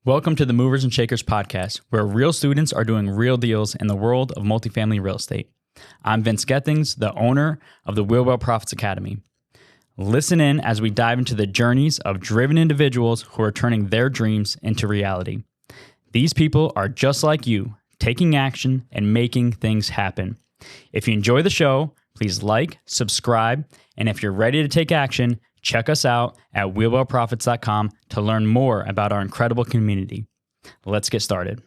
Welcome to the Movers and Shakers podcast, where real students are doing real deals in the world of multifamily real estate. I'm Vince Gettings, the owner of the Wheelwell Profits Academy. Listen in as we dive into the journeys of driven individuals who are turning their dreams into reality. These people are just like you, taking action and making things happen. If you enjoy the show, please like, subscribe, and if you're ready to take action, check us out at wheelwellprofits.com to learn more about our incredible community. Let's get started.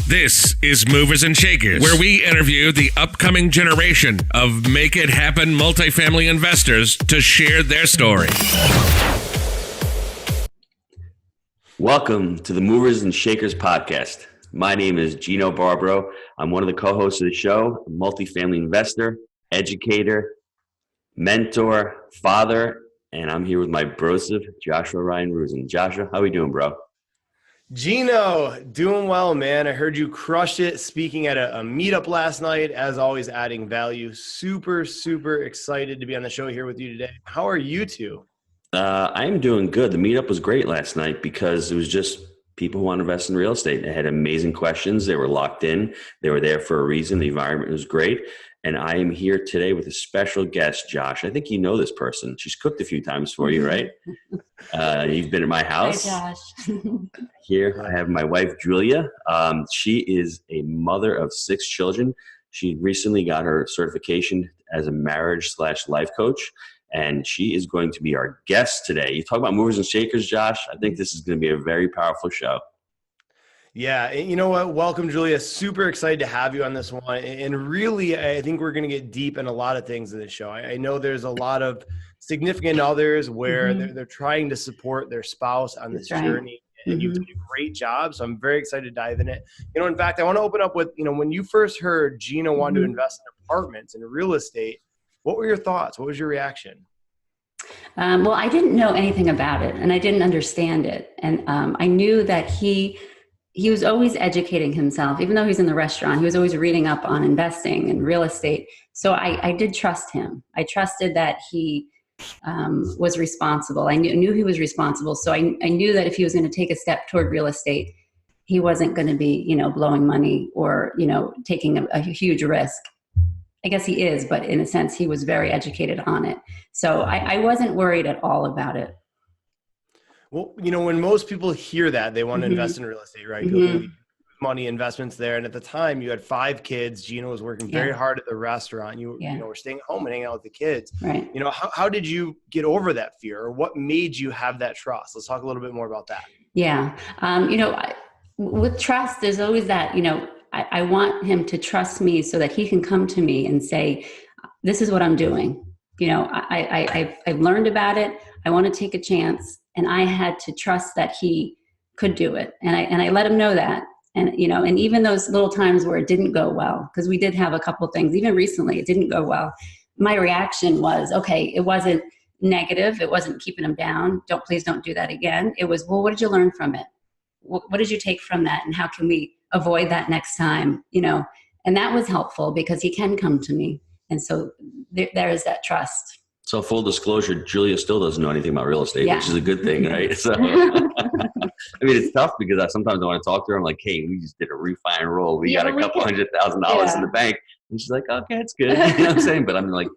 This is Movers and Shakers, where we interview the upcoming generation of Make It Happen multifamily investors to share their story. Welcome to the Movers and Shakers podcast. My name is Gino Barbaro. I'm one of the co-hosts of the show, a multifamily investor, educator, mentor, father, and I'm here with my brosif, Joshua Ryan Rusin. Joshua, how we doing, bro? Gino, doing well, man. I heard you crushed it speaking at a meetup last night, as always, adding value. Super, super excited to be on the show here with you today. How are you two? I'm doing good. The meetup was great last night because it was just people who want to invest in real estate. They had amazing questions. They were locked in. They were there for a reason. The environment was great. And I am here today with a special guest, Josh. I think you know this person. She's cooked a few times for you, right? You've been at my house. Hi, Josh. Here I have my wife, Julia. She is a mother of 6 children. She recently got her certification as a marriage/life coach, and she is going to be our guest today. You talk about movers and shakers, Josh. I think this is going to be a very powerful show. Yeah, you know what? Welcome, Julia. Super excited to have you on this one. And really, I think we're going to get deep in a lot of things in this show. I know there's a lot of significant others where they're trying to support their spouse on this journey. And you've done a great job. So I'm very excited to dive in it. You know, in fact, I want to open up with, when you first heard Gino wanted to invest in apartments and real estate, what were your thoughts? What was your reaction? Well, I didn't know anything about it and I didn't understand it. And I knew that he was always educating himself. Even though he's in the restaurant, he was always reading up on investing and real estate. So I did trust him. I trusted that he was responsible. I knew he was responsible. So I knew that if he was going to take a step toward real estate, he wasn't going to be, blowing money or, taking a huge risk. I guess he is, but in a sense, he was very educated on it. So I wasn't worried at all about it. Well, when most people hear that, they want to invest in real estate, right? Money investments there. And at the time you had 5 kids. Gino was working very hard at the restaurant. You were staying at home and hanging out with the kids. Right. How did you get over that fear, or what made you have that trust? Let's talk a little bit more about that. Yeah. With trust, there's always that, I want him to trust me so that he can come to me and say, this is what I'm doing. I've learned about it. I want to take a chance. And I had to trust that he could do it. And I let him know that. And, and even those little times where it didn't go well, because we did have a couple of things, even recently, it didn't go well. My reaction was, okay, it wasn't negative. It wasn't keeping him down. Please don't do that again. It was, well, what did you learn from it? What did you take from that? And how can we avoid that next time? And that was helpful because he can come to me. And so there is that trust. So full disclosure, Julia still doesn't know anything about real estate, which is a good thing, right? So, it's tough because sometimes I want to talk to her. I'm like, hey, we just did a refi and roll. We got a couple $100,000 in the bank. And she's like, okay, it's good. You know what I'm saying? But I'm like,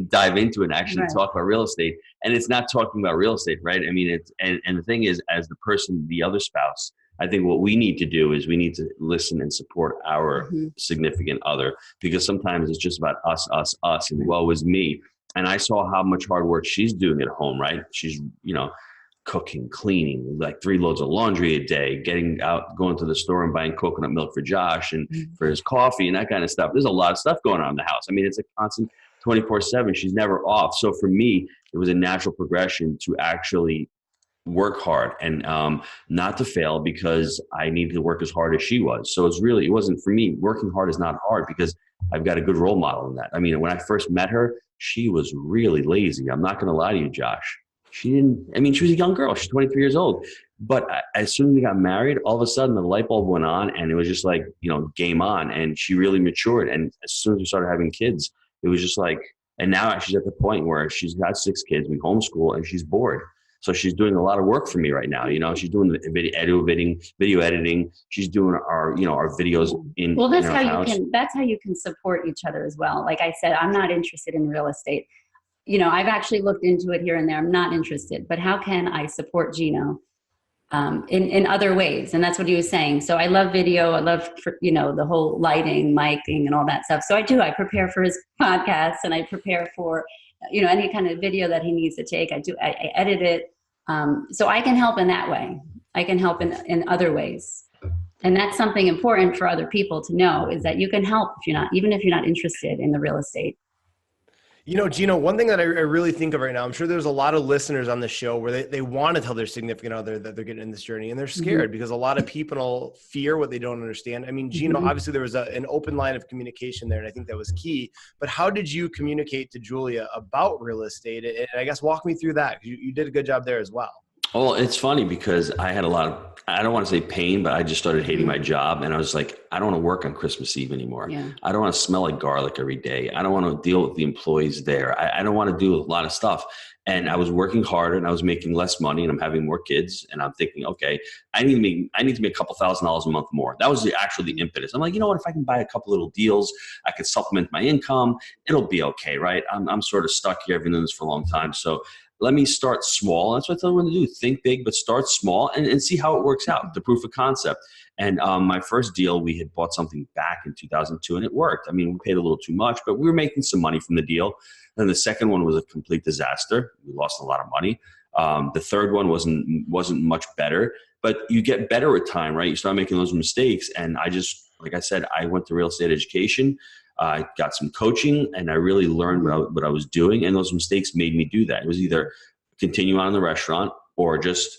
dive into it and actually talk about real estate. And it's not talking about real estate, right? And the thing is, as the person, the other spouse, I think what we need to do is we need to listen and support our significant other, because sometimes it's just about us, and woe is me. And I saw how much hard work she's doing at home, right? She's, cooking, cleaning, like 3 loads of laundry a day, getting out, going to the store and buying coconut milk for Josh and for his coffee and that kind of stuff. There's a lot of stuff going on in the house. It's a constant 24/7. She's never off. So for me, it was a natural progression to actually work hard and not to fail, because I needed to work as hard as she was. So it wasn't for me. Working hard is not hard because I've got a good role model in that. When I first met her, she was really lazy. I'm not going to lie to you, Josh. She was a young girl. She's 23 years old. But as soon as we got married, all of a sudden the light bulb went on and it was just like, game on. And she really matured. And as soon as we started having kids, it was just like, and now she's at the point where she's got 6 kids, we homeschool, and she's bored. So she's doing a lot of work for me right now. You know, she's doing the video editing. She's doing our videos in that's in how our house. that's how you can support each other as well. Like I said, I'm not interested in real estate. You know, I've actually looked into it here and there. I'm not interested, but how can I support Gino in other ways? And that's what he was saying. So I love video. I love, the whole lighting, miking, and all that stuff. So I prepare for his podcast, and I prepare for, any kind of video that he needs to take. I edit it. So I can help in that way. I can help in other ways. And that's something important for other people to know, is that you can help even if you're not interested in the real estate. You know, Gino, one thing that I really think of right now, I'm sure there's a lot of listeners on the show where they want to tell their significant other that they're getting in this journey, and they're scared because a lot of people fear what they don't understand. I mean, Gino, obviously there was an open line of communication there, and I think that was key. But how did you communicate to Julia about real estate? And I guess walk me through that. You did a good job there as well. Well, it's funny because I had a lot of, I don't want to say pain, but I just started hating my job. And I was like, I don't want to work on Christmas Eve anymore. Yeah. I don't want to smell like garlic every day. I don't want to deal with the employees there. I don't want to do a lot of stuff. And I was working harder and I was making less money, and I'm having more kids. And I'm thinking, okay, I need to make a couple $1,000s a month more. That was the impetus. I'm like, you know what, if I can buy a couple little deals, I could supplement my income. It'll be okay, right? I'm sort of stuck here. I've been doing this for a long time. So let me start small. That's what I tell everyone to do. Think big, but start small and see how it works out, the proof of concept. And my first deal, we had bought something back in 2002, and it worked. I mean, we paid a little too much, but we were making some money from the deal. And the second one was a complete disaster. We lost a lot of money. The third one wasn't much better, but you get better with time, right? You start making those mistakes. And I just, like I said, I went to real estate education. I got some coaching, and I really learned what I was doing. And those mistakes made me do that. It was either continue on in the restaurant or just,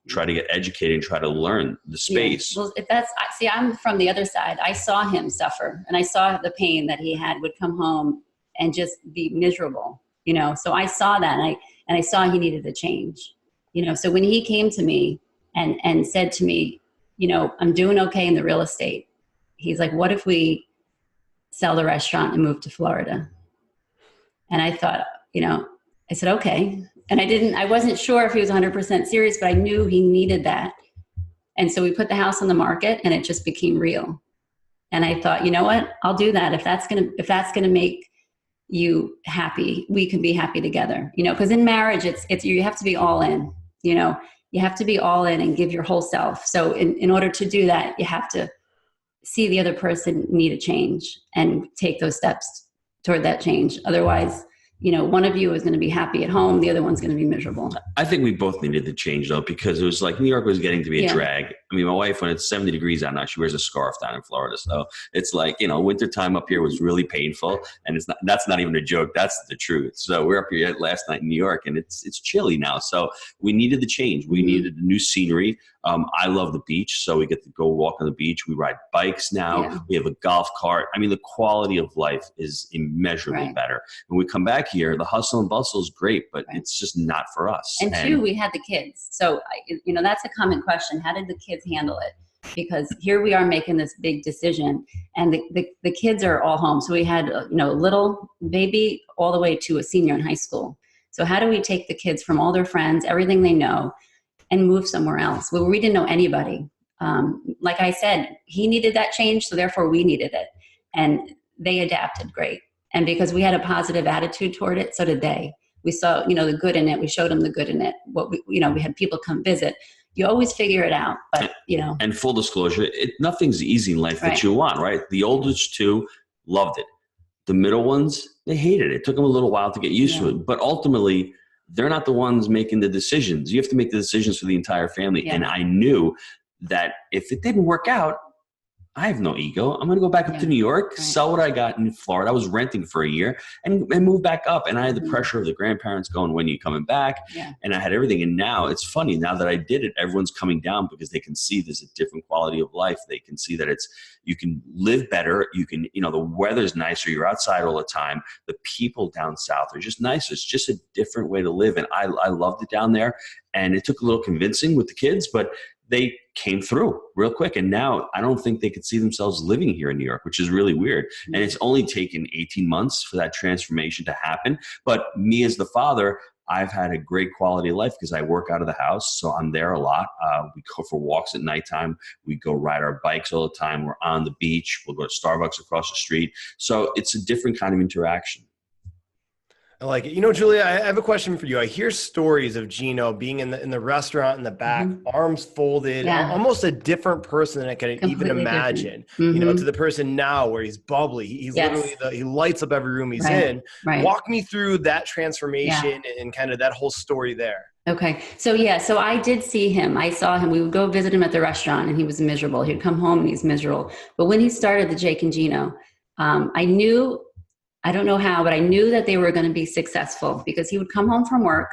try to get educated and try to learn the space. Yeah. Well, I'm from the other side. I saw him suffer, and I saw the pain that he had, would come home and just be miserable, So I saw that, and I saw he needed a change, So when he came to me and said to me, I'm doing okay in the real estate. He's like, what if we sell the restaurant and move to Florida? And I thought, I said, okay. And I wasn't sure if he was 100% serious, but I knew he needed that. And so we put the house on the market, and it just became real. And I thought, you know what, I'll do that. If that's going to make you happy, we can be happy together, because in marriage, it's, you have to be all in, you have to be all in and give your whole self. So in order to do that, you have to see the other person need a change and take those steps toward that change. Otherwise, one of you is going to be happy at home. The other one's going to be miserable. I think we both needed the change, though, because it was like New York was getting to be a drag. I mean, my wife, when it's 70 degrees out now, she wears a scarf down in Florida. So it's like, wintertime up here was really painful. And that's not even a joke. That's the truth. So we're up here last night in New York, and it's chilly now. So we needed the change. We needed new scenery. I love the beach, so we get to go walk on the beach. We ride bikes now. Yeah. We have a golf cart. I mean, the quality of life is immeasurably better. When we come back here, the hustle and bustle is great, but it's just not for us. And two, we had the kids. So, that's a common question. How did the kids handle it? Because here we are making this big decision, and the kids are all home. So we had, a little baby all the way to a senior in high school. So how do we take the kids from all their friends, everything they know, and move somewhere else? Well, we didn't know anybody. Like I said, he needed that change, so therefore we needed it. And they adapted great. And because we had a positive attitude toward it, so did they. We saw, the good in it. We showed them the good in it. We had people come visit. You always figure it out, but And full disclosure, nothing's easy in life that you want, right? The oldest two loved it. The middle ones, they hated it. It took them a little while to get used to it. But ultimately, they're not the ones making the decisions. You have to make the decisions for the entire family. Yeah. And I knew that if it didn't work out, I have no ego. I'm going to go back up to New York, sell what I got in Florida. I was renting for a year and move back up. And I had the pressure of the grandparents going, when are you coming back? Yeah. And I had everything. And now it's funny. Now that I did it, everyone's coming down because they can see there's a different quality of life. They can see that you can live better. You can, the weather's nicer. You're outside all the time. The people down south are just nicer. It's just a different way to live. And I loved it down there. And it took a little convincing with the kids, but they came through real quick. And now I don't think they could see themselves living here in New York, which is really weird. And it's only taken 18 months for that transformation to happen. But me as the father, I've had a great quality of life because I work out of the house. So I'm there a lot. We go for walks at nighttime. We go ride our bikes all the time. We're on the beach. We'll go to Starbucks across the street. So it's a different kind of interaction. I like it. You know, Julia, I have a question for you. I hear stories of Gino being in the restaurant in the back, arms folded, almost a different person than I could even imagine. You know, to the person now where he's bubbly. He's literally he lights up every room he's in. Walk me through that transformation and kind of that whole story there. Okay. So I did see him. I saw him. We would go visit him at the restaurant and he was miserable. He'd come home and he's miserable. But when he started the Jake and Gino, I don't know how, but I knew that they were going to be successful because he would come home from work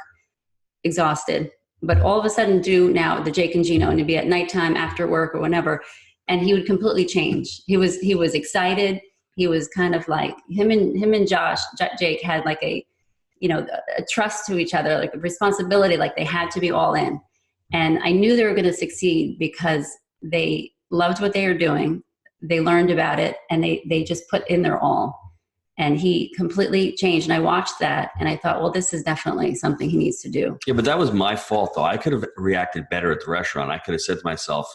exhausted, but all of a sudden do now the Jake and Gino, and it'd be at nighttime after work or whenever. And he would completely change. He was excited. He was kind of like him and Jake had like a trust to each other, like a responsibility, like they had to be all in. And I knew they were going to succeed because they loved what they were doing. They learned about it and they just put in their all. And he completely changed. And I watched that and I thought, well, this is definitely something he needs to do. Yeah, but that was my fault though. I could have reacted better at the restaurant. I could have said to myself,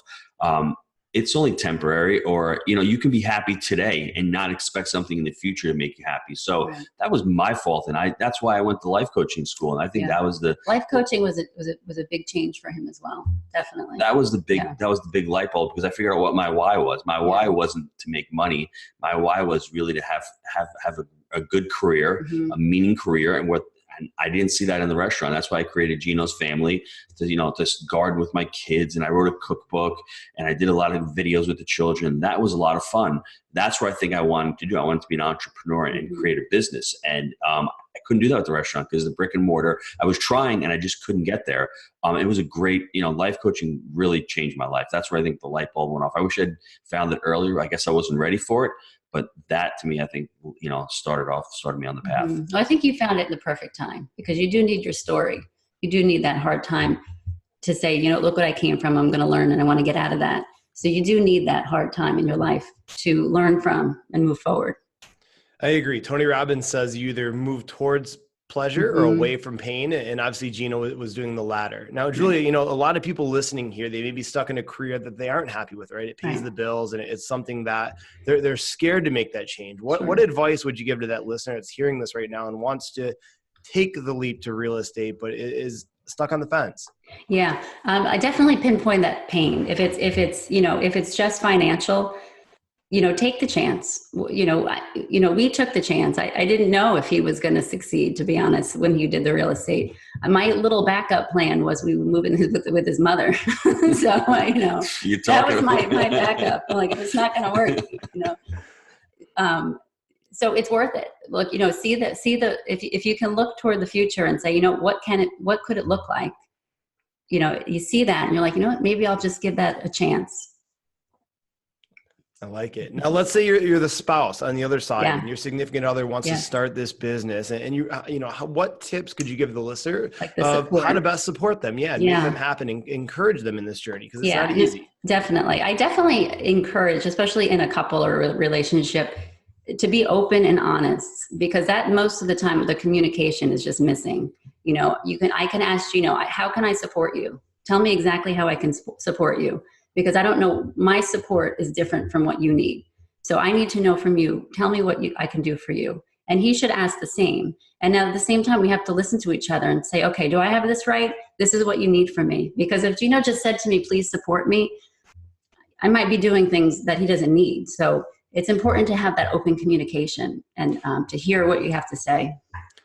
it's only temporary, or, you can be happy today and not expect something in the future to make you happy. So that was my fault. And that's why I went to life coaching school. And I think that was life coaching was a big change for him as well. Definitely. That was the big light bulb, because I figured out what my why was. My why wasn't to make money. My why was really to have a good career, a meaning career, and I didn't see that in the restaurant. That's why I created Gino's Family to garden with my kids. And I wrote a cookbook and I did a lot of videos with the children. That was a lot of fun. That's what I think I wanted to do. I wanted to be an entrepreneur and create a business. And I couldn't do that at the restaurant because the brick and mortar, I was trying and I just couldn't get there. It was a great, life coaching really changed my life. That's where I think the light bulb went off. I wish I'd found it earlier. I guess I wasn't ready for it. But that, to me, I think, started me on the path. I think you found it in the perfect time, because you do need your story. You do need that hard time to say, look what I came from. I'm going to learn and I want to get out of that. So you do need that hard time in your life to learn from and move forward. I agree. Tony Robbins says you either move towards pleasure or away from pain. And obviously Gino was doing the latter. Now, Julia, a lot of people listening here, they may be stuck in a career that they aren't happy with, right? It pays the bills and it's something that they're scared to make that change. What advice would you give to that listener that's hearing this right now and wants to take the leap to real estate, but is stuck on the fence? Yeah. I definitely pinpoint that pain. If it's just financial, take the chance. We took the chance. I didn't know if he was going to succeed, to be honest, when he did the real estate. My little backup plan was we would move in with his mother. So, that was my backup. I'm like, it's not going to work, so it's worth it. Look, if you can look toward the future and say, what could it look like? You see that and you're like, what, maybe I'll just give that a chance. I like it. Now, let's say you're the spouse on the other side and your significant other wants to start this business, and what tips could you give the listener of how to best support them? Make them happen and encourage them in this journey, because it's not easy. Definitely. I definitely encourage, especially in a couple or a relationship, to be open and honest, because that most of the time the communication is just missing. I can ask Gino, how can I support you? Tell me exactly how I can support you. Because I don't know, my support is different from what you need. So I need to know from you, tell me what I can do for you. And he should ask the same. And at the same time, we have to listen to each other and say, okay, do I have this right? This is what you need from me. Because if Gino just said to me, please support me, I might be doing things that he doesn't need. So it's important to have that open communication and to hear what you have to say.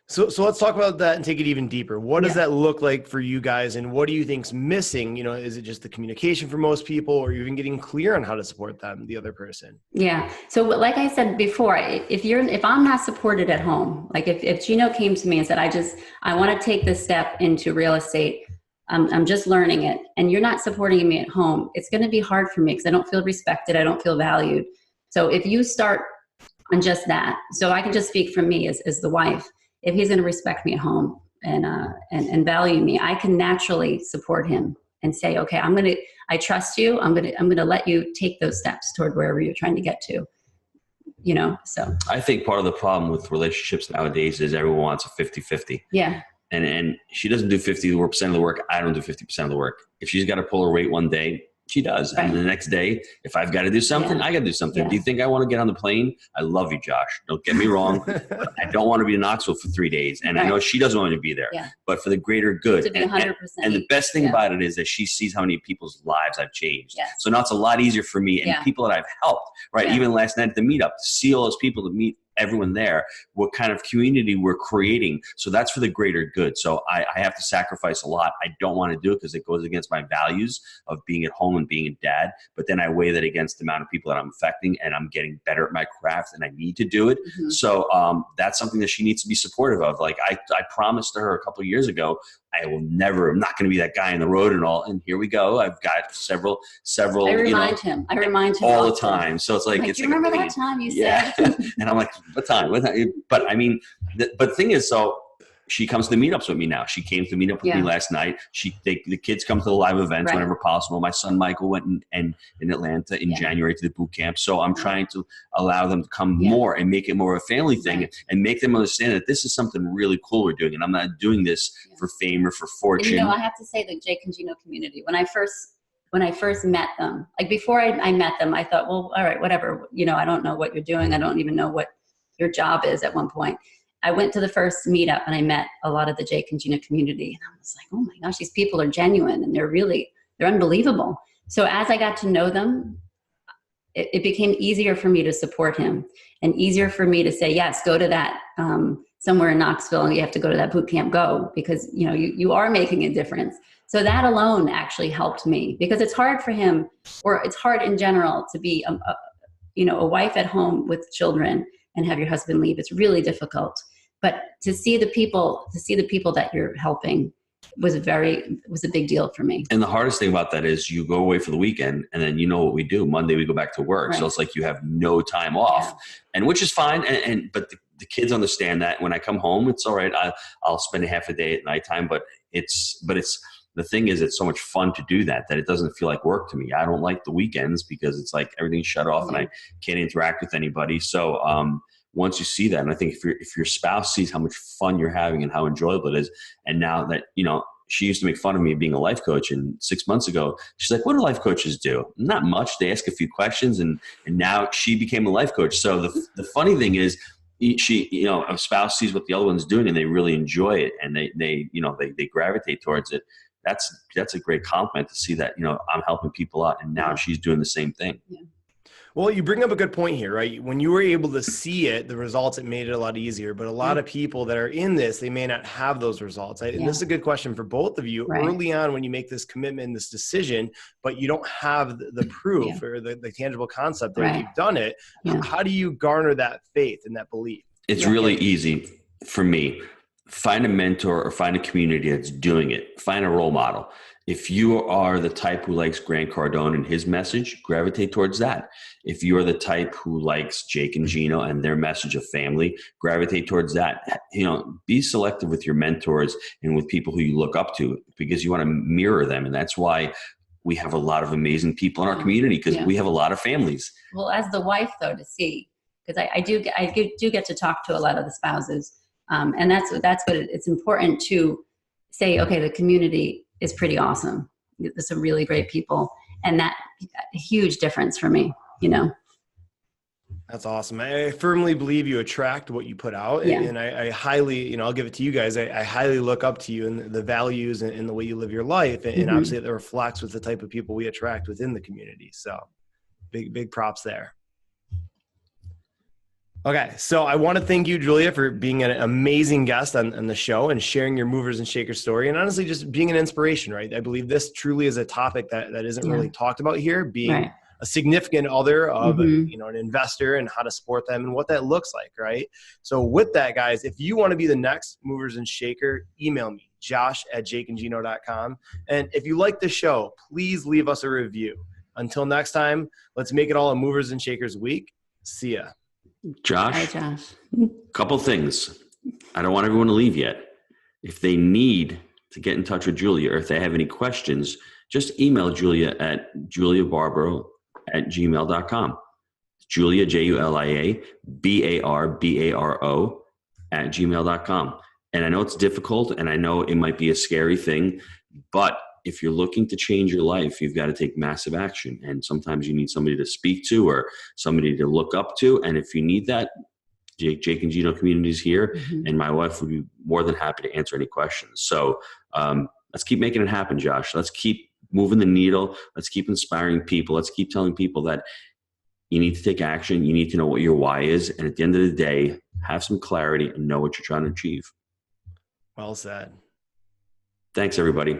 So let's talk about that and take it even deeper. What does that look like for you guys, and what do you think's missing? Is it just the communication for most people, or even getting clear on how to support them, the other person? Yeah. So like I said before, if I'm not supported at home, like if Gino came to me and said, I want to take this step into real estate, I'm just learning it, and you're not supporting me at home, it's going to be hard for me because I don't feel respected. I don't feel valued. So if you start on just that, so I can just speak from me as the wife. If he's going to respect me at home and value me, I can naturally support him and say, okay, I trust you. I'm going to let you take those steps toward wherever you're trying to get to, so. I think part of the problem with relationships nowadays is everyone wants a 50-50. Yeah. And she doesn't do 50% of the work. I don't do 50% of the work. If she's got to pull her weight one day, she does. Right. And the next day, if I've got to do something, I got to do something. Do you think I want to get on the plane? I love you, Josh. Don't get me wrong. But I don't want to be in Knoxville for 3 days. And I know she doesn't want me to be there. But for the greater good. To be 100%. And the best thing about it is that she sees how many people's lives I've changed. So now it's a lot easier for me and people that I've helped, right? Even last night at the meetup, to see all those people, to meet everyone there, what kind of community we're creating. So that's for the greater good. So I have to sacrifice a lot. I don't want to do it because it goes against my values of being at home and being a dad. But then I weigh that against the amount of people that I'm affecting, and I'm getting better at my craft, and I need to do it. So that's something that she needs to be supportive of. Like I promised to her a couple of years ago, I'm not going to be that guy in the road and all. And here we go. I've got several. I remind him all the time. So it's like, do you remember that time you said? And I'm like, what time? But I mean, but the thing is, so she comes to meetups with me now. She came to meet up with me last night. The kids come to the live events whenever possible. My son Michael went in Atlanta in January to the boot camp. So I'm trying to allow them to come more and make it more of a family thing and make them understand that this is something really cool we're doing. And I'm not doing this for fame or for fortune. And, I have to say the Jake and Gino community, when I first met them, like before I met them, I thought, well, all right, whatever. I don't know what you're doing. I don't even know what your job is at one point. I went to the first meetup and I met a lot of the Jake and Gino community. And I was like, oh my gosh, these people are genuine and they're unbelievable. So as I got to know them, it became easier for me to support him and easier for me to say, yes, go to that somewhere in Knoxville, and you have to go to that boot camp, go, because you are making a difference. So that alone actually helped me, because it's hard for him, or it's hard in general, to be a wife at home with children and have your husband leave. It's really difficult. But to see the people that you're helping was a big deal for me. And the hardest thing about that is you go away for the weekend, and then what we do. Monday we go back to work. Right. So it's like you have no time off, and which is fine. But the kids understand that when I come home, it's all right. I'll spend a half a day at nighttime, but it's the thing is, it's so much fun to do that it doesn't feel like work to me. I don't like the weekends because it's like everything's shut off and I can't interact with anybody. So once you see that, and I think if your spouse sees how much fun you're having and how enjoyable it is, and now that, she used to make fun of me being a life coach, and 6 months ago, she's like, what do life coaches do? Not much. They ask a few questions, and now she became a life coach. So the funny thing is, she, a spouse sees what the other one's doing and they really enjoy it, and they gravitate towards it. That's a great compliment to see that, I'm helping people out, and now she's doing the same thing. Yeah. Well, you bring up a good point here, right? When you were able to see the results, it made it a lot easier. But a lot of people that are in this, they may not have those results. And this is a good question for both of you. Right. Early on, when you make this commitment, this decision, but you don't have the proof or the tangible concept that you've done it, how do you garner that faith and that belief? It's really easy for me. Find a mentor or find a community that's doing it. Find a role model. If you are the type who likes Grant Cardone and his message, gravitate towards that. If you are the type who likes Jake and Gino and their message of family, gravitate towards that. Be selective with your mentors and with people who you look up to, because you want to mirror them. And that's why we have a lot of amazing people in our community, because we have a lot of families. Well, as the wife, though, to see, because I do get to talk to a lot of the spouses. And that's what it's important to say, okay, the community is pretty awesome. There's some really great people, and that a huge difference for me, That's awesome. I firmly believe you attract what you put out. And I highly, I'll give it to you guys. I highly look up to you and the values and the way you live your life. And obviously that reflects with the type of people we attract within the community. So big props there. Okay, so I want to thank you, Julia, for being an amazing guest on the show and sharing your movers and shakers story, and honestly just being an inspiration, right? I believe this truly is a topic that isn't really talked about here, being a significant other of an investor and how to support them and what that looks like, right? So with that, guys, if you want to be the next movers and shaker, email me, josh@jakeandgino.com. And if you like the show, please leave us a review. Until next time, let's make it all a movers and shakers week. See ya. Josh, Hi, Josh. Couple things. I don't want everyone to leave yet. If they need to get in touch with Julia, or if they have any questions, just email Julia at juliabarbaro@gmail.com. Julia, JuliaBarbaro @gmail.com. And I know it's difficult, and I know it might be a scary thing, but if you're looking to change your life, you've got to take massive action. And sometimes you need somebody to speak to or somebody to look up to. And if you need that, Jake and Gino community is here, and my wife would be more than happy to answer any questions. So let's keep making it happen, Josh. Let's keep moving the needle. Let's keep inspiring people. Let's keep telling people that you need to take action. You need to know what your why is. And at the end of the day, have some clarity and know what you're trying to achieve. Well said. Thanks, everybody.